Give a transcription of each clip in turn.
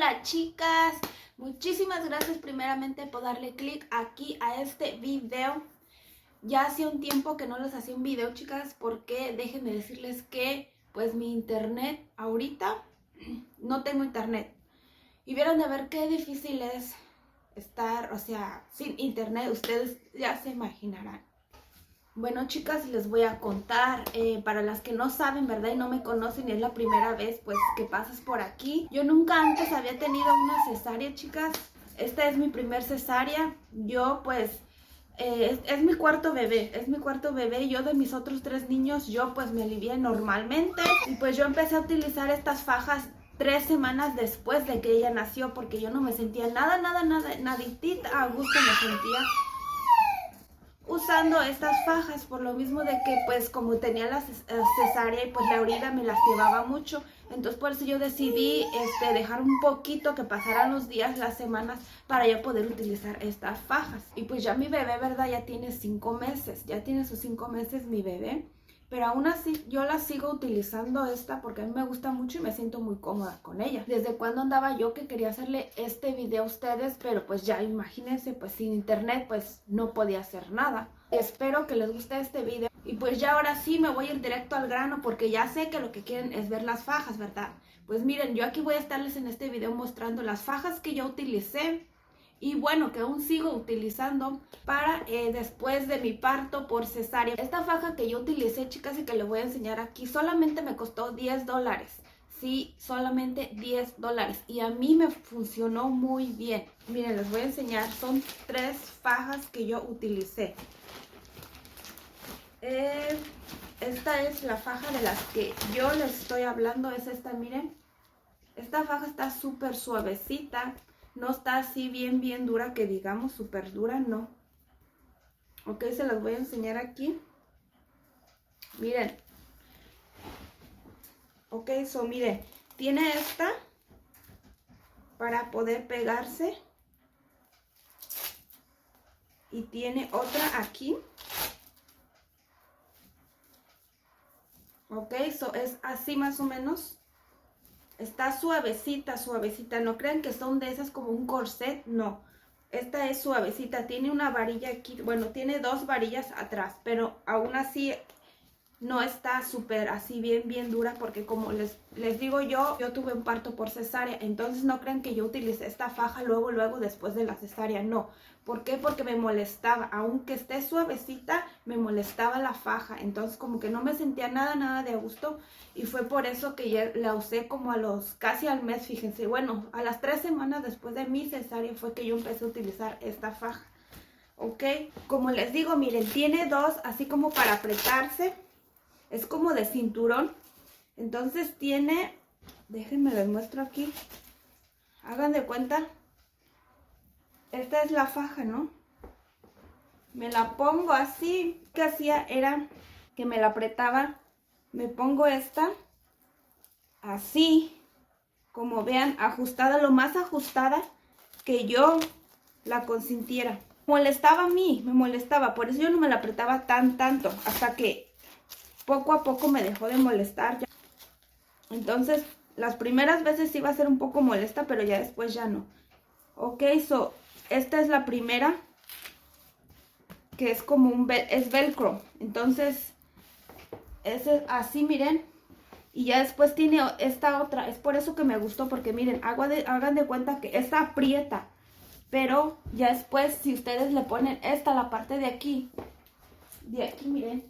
Hola chicas, muchísimas gracias primeramente por darle clic aquí a este video. Ya hacía un tiempo que no les hacía un video, chicas, porque déjenme decirles que pues mi internet ahorita no tengo internet. Y vieron de ver qué difícil es estar, o sea, sin internet, ustedes ya se imaginarán. Bueno chicas, les voy a contar, para las que no saben, ¿verdad? Y no me conocen y es la primera vez pues que pasas por aquí. Yo nunca antes había tenido una cesárea, chicas. Esta es mi primer cesárea. Yo pues, es mi cuarto bebé, Yo de mis otros 3 niños, yo pues me alivié normalmente. Y pues yo empecé a utilizar estas fajas 3 semanas después de que ella nació, porque yo no me sentía naditita a gusto me sentía usando estas fajas, por lo mismo de que pues como tenía la cesárea y pues la herida me lastimaba mucho, entonces por eso yo decidí dejar un poquito que pasaran los días, las semanas, para yo poder utilizar estas fajas. Y pues ya mi bebé, ¿verdad? Ya tiene 5 meses, ya tiene sus 5 meses mi bebé. Pero aún así yo la sigo utilizando esta porque a mí me gusta mucho y me siento muy cómoda con ella. Desde cuando andaba yo que quería hacerle este video a ustedes, pero pues ya imagínense, pues sin internet pues no podía hacer nada. Espero que les guste este video. Y pues ya ahora sí me voy a ir directo al grano porque ya sé que lo que quieren es ver las fajas, ¿verdad? Pues miren, yo aquí voy a estarles en este video mostrando las fajas que yo utilicé. Y bueno, que aún sigo utilizando para después de mi parto por cesárea. Esta faja que yo utilicé, chicas, y que les voy a enseñar aquí, solamente me costó $10. Sí, solamente $10. Y a mí me funcionó muy bien. Miren, les voy a enseñar. Son 3 fajas que yo utilicé. Esta es la faja de las que yo les estoy hablando. Es esta, miren. Esta faja está súper suavecita. No está así bien dura, que digamos, súper dura, no. Ok, se las voy a enseñar aquí. Miren. Ok, miren. Tiene esta para poder pegarse. Y tiene otra aquí. Ok, es así más o menos. Está suavecita. No crean que son de esas como un corset, no. Esta es suavecita, tiene una varilla aquí, bueno, tiene 2 varillas atrás, pero aún así no está súper así bien dura, porque como les digo yo tuve un parto por cesárea, entonces no crean que yo utilicé esta faja luego después de la cesárea, no. ¿Por qué? Porque me molestaba, aunque esté suavecita, me molestaba la faja, entonces como que no me sentía nada de a gusto, y fue por eso que ya la usé como casi al mes, fíjense. Bueno, a las 3 semanas después de mi cesárea fue que yo empecé a utilizar esta faja. Ok, como les digo, miren, tiene 2 así como para apretarse. Es como de cinturón. Entonces tiene, déjenme les muestro aquí. Hagan de cuenta. Esta es la faja, ¿no? Me la pongo así. Lo que hacía era que me la apretaba. Me pongo esta así, como vean, ajustada, lo más ajustada que yo la consintiera. Molestaba a mí, me molestaba. Por eso yo no me la apretaba tanto. Hasta que poco a poco me dejó de molestar. Entonces, las primeras veces iba a ser un poco molesta, pero ya después ya no. Ok, esta es la primera, que es como es velcro. Entonces, es así, miren. Y ya después tiene esta otra. Es por eso que me gustó, porque miren, hagan de cuenta que esta aprieta. Pero ya después, si ustedes le ponen la parte de aquí, miren,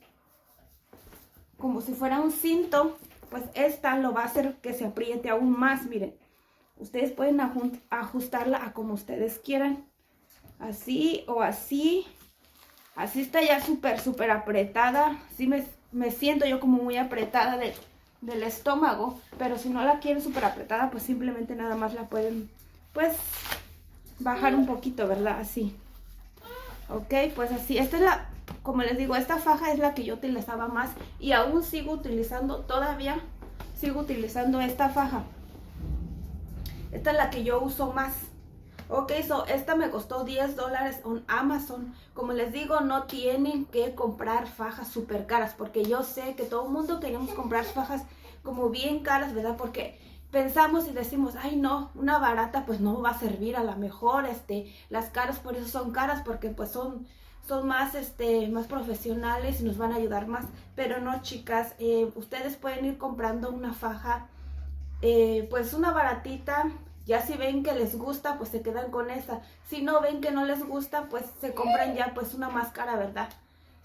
como si fuera un cinto, pues esta lo va a hacer que se apriete aún más, miren. Ustedes pueden ajustarla a como ustedes quieran. Así o así. Así está ya súper apretada. Sí me siento yo como muy apretada del estómago. Pero si no la quieren súper apretada, pues simplemente nada más la pueden, pues, bajar un poquito, ¿verdad? Así. Ok, pues así. Esta es como les digo, esta faja es la que yo utilizaba más. Y aún sigo utilizando, todavía sigo utilizando esta faja. Esta es la que yo uso más. Ok, esta me costó $10 en Amazon. Como les digo, no tienen que comprar fajas súper caras, porque yo sé que todo el mundo queremos comprar fajas como bien caras, ¿verdad? pensamos y decimos, ay no, una barata pues no va a servir, a lo mejor las caras por eso son caras, porque pues son más, más profesionales y nos van a ayudar más. Pero no, chicas, ustedes pueden ir comprando una faja, pues una baratita. Ya si ven que les gusta, pues se quedan con esa. Si no ven que no les gusta, pues se compran ya pues una más cara, ¿verdad?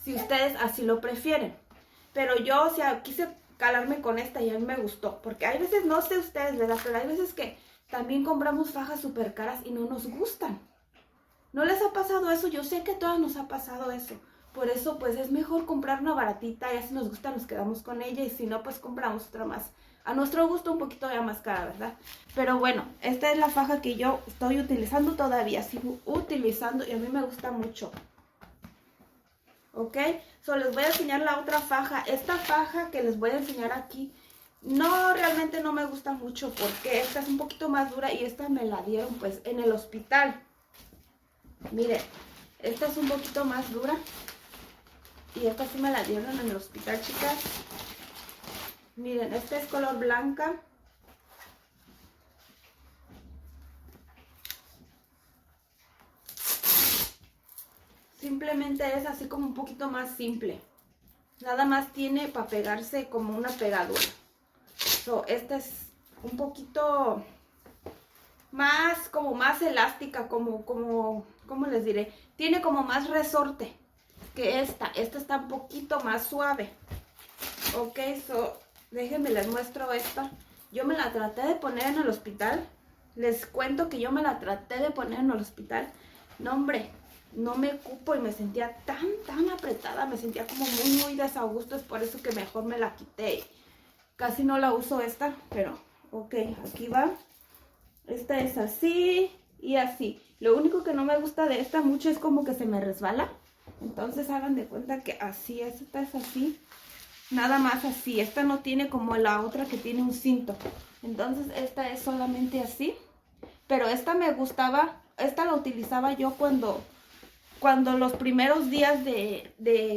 Si ustedes así lo prefieren. Pero yo, o sea, quise calarme con esta y a mí me gustó. Porque hay veces, no sé ustedes, ¿verdad? Pero hay veces que también compramos fajas súper caras y no nos gustan. ¿No les ha pasado eso? Yo sé que a todas nos ha pasado eso. Por eso, pues es mejor comprar una baratita. Ya si nos gusta, nos quedamos con ella. Y si no, pues compramos otra más. A nuestro gusto, un poquito ya más cara, ¿verdad? Pero bueno, esta es la faja que yo estoy utilizando todavía. Sigo utilizando y a mí me gusta mucho. ¿Ok? Les voy a enseñar la otra faja. Esta faja que les voy a enseñar aquí, no, realmente no me gusta mucho porque esta es un poquito más dura y esta me la dieron pues en el hospital. Miren, esta es un poquito más dura y esta sí me la dieron en el hospital, chicas. Miren, esta es color blanca. Simplemente es así como un poquito más simple. Nada más tiene para pegarse como una pegadura. Esta es un poquito más, como más elástica, ¿cómo les diré? Tiene como más resorte que esta. Esta está un poquito más suave. Ok, déjenme les muestro esta. Yo me la traté de poner en el hospital. Les cuento que yo me la traté de poner en el hospital. No, hombre, no me cupo y me sentía tan apretada. Me sentía como muy desagusto. Es por eso que mejor me la quité. Casi no la uso esta, pero ok, aquí va. Esta es así y así. Lo único que no me gusta de esta mucho es como que se me resbala. Entonces hagan de cuenta que así es. Esta es así. Nada más así. Esta no tiene como la otra que tiene un cinto. Entonces esta es solamente así. Pero esta me gustaba. Esta la utilizaba yo cuando los primeros días de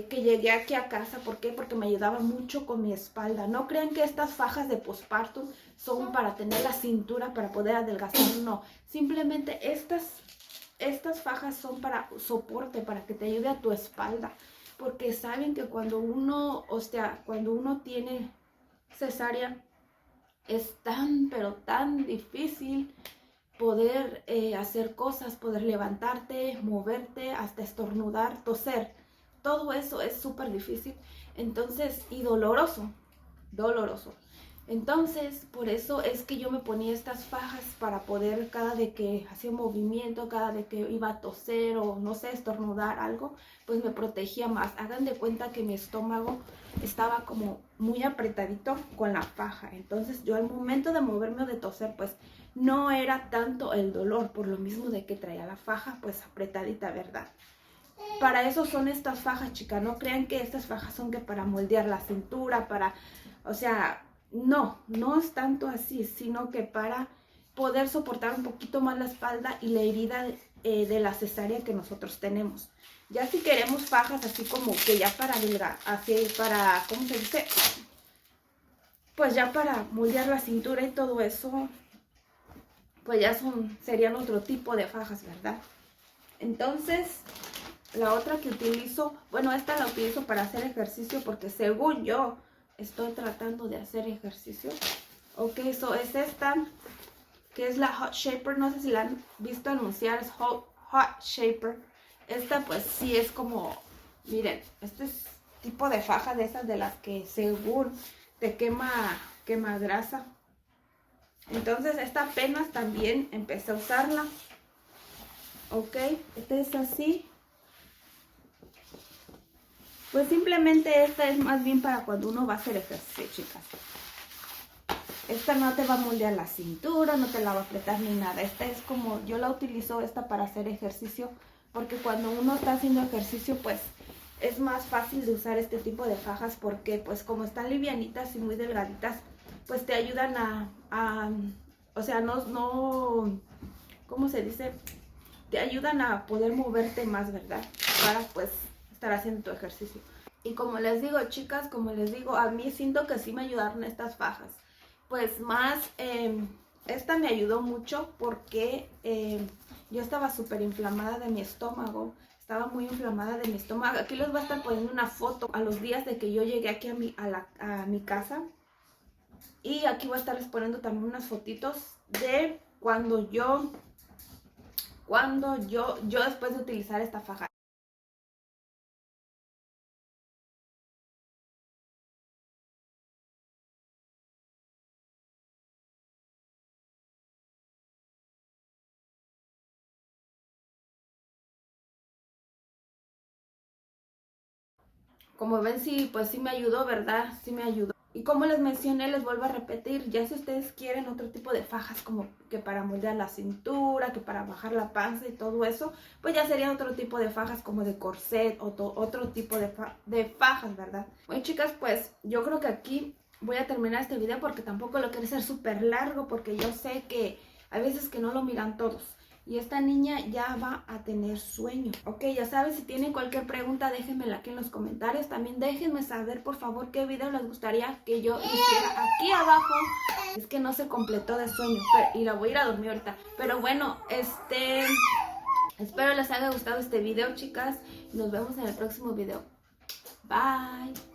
que llegué aquí a casa. ¿Por qué? Porque me ayudaba mucho con mi espalda. No crean que estas fajas de postpartum son para tener la cintura, para poder adelgazar. No. Simplemente estas fajas son para soporte, para que te ayude a tu espalda. Porque saben que cuando uno tiene cesárea, es pero tan difícil poder hacer cosas, poder levantarte, moverte, hasta estornudar, toser. Todo eso es súper difícil. Entonces, y doloroso. Entonces, por eso es que yo me ponía estas fajas para poder, cada vez que hacía un movimiento, cada vez que iba a toser o no sé, estornudar algo, pues me protegía más. Hagan de cuenta que mi estómago estaba como muy apretadito con la faja. Entonces yo al momento de moverme o de toser, pues no era tanto el dolor, por lo mismo de que traía la faja pues apretadita, ¿verdad? Para eso son estas fajas, chicas. No crean que estas fajas son que para moldear la cintura, o sea, no es tanto así, sino que para poder soportar un poquito más la espalda y la herida de la cesárea que nosotros tenemos. Ya si queremos fajas así como que ya para ¿cómo se dice? Pues ya para moldear la cintura y todo eso, pues ya serían otro tipo de fajas, ¿verdad? Entonces, la otra que utilizo, bueno, esta la utilizo para hacer ejercicio porque según yo estoy tratando de hacer ejercicio. Ok, es esta, que es la Hot Shaper. No sé si la han visto anunciar, es Hot Shaper. Esta pues sí es como, miren, este es tipo de faja de esas de las que según te quema grasa. Entonces esta apenas también empecé a usarla. Ok, esta es así. Pues simplemente esta es más bien para cuando uno va a hacer ejercicio, chicas. Esta no te va a moldear la cintura, no te la va a apretar ni nada. Esta es como, yo la utilizo esta para hacer ejercicio, porque cuando uno está haciendo ejercicio, pues es más fácil de usar este tipo de fajas, porque pues como están livianitas y muy delgaditas, pues te ayudan o sea, ¿cómo se dice? Te ayudan a poder moverte más, ¿verdad? Para pues estar haciendo tu ejercicio. Y como les digo, chicas, a mí siento que sí me ayudaron estas fajas. pues más, esta me ayudó mucho porque yo estaba súper inflamada de mi estómago. Estaba muy inflamada de mi estómago. Aquí les voy a estar poniendo una foto a los días de que yo llegué aquí a mi casa. Y aquí voy a estarles poniendo también unas fotitos de cuando yo después de utilizar esta faja. Como ven, sí, pues sí me ayudó, ¿verdad? Sí me ayudó. Y como les mencioné, les vuelvo a repetir, ya si ustedes quieren otro tipo de fajas como que para moldear la cintura, que para bajar la panza y todo eso, pues ya serían otro tipo de fajas como de corset o otro tipo de fajas, ¿verdad? Bueno, chicas, pues yo creo que aquí voy a terminar este video porque tampoco lo quiero hacer súper largo porque yo sé que hay veces que no lo miran todos. Y esta niña ya va a tener sueño. Ok, ya saben, si tienen cualquier pregunta, déjenmela aquí en los comentarios. También déjenme saber, por favor, qué video les gustaría que yo hiciera aquí abajo. Es que no se completó de sueño y la voy a ir a dormir ahorita. Pero bueno, espero les haya gustado este video, chicas. Nos vemos en el próximo video. Bye.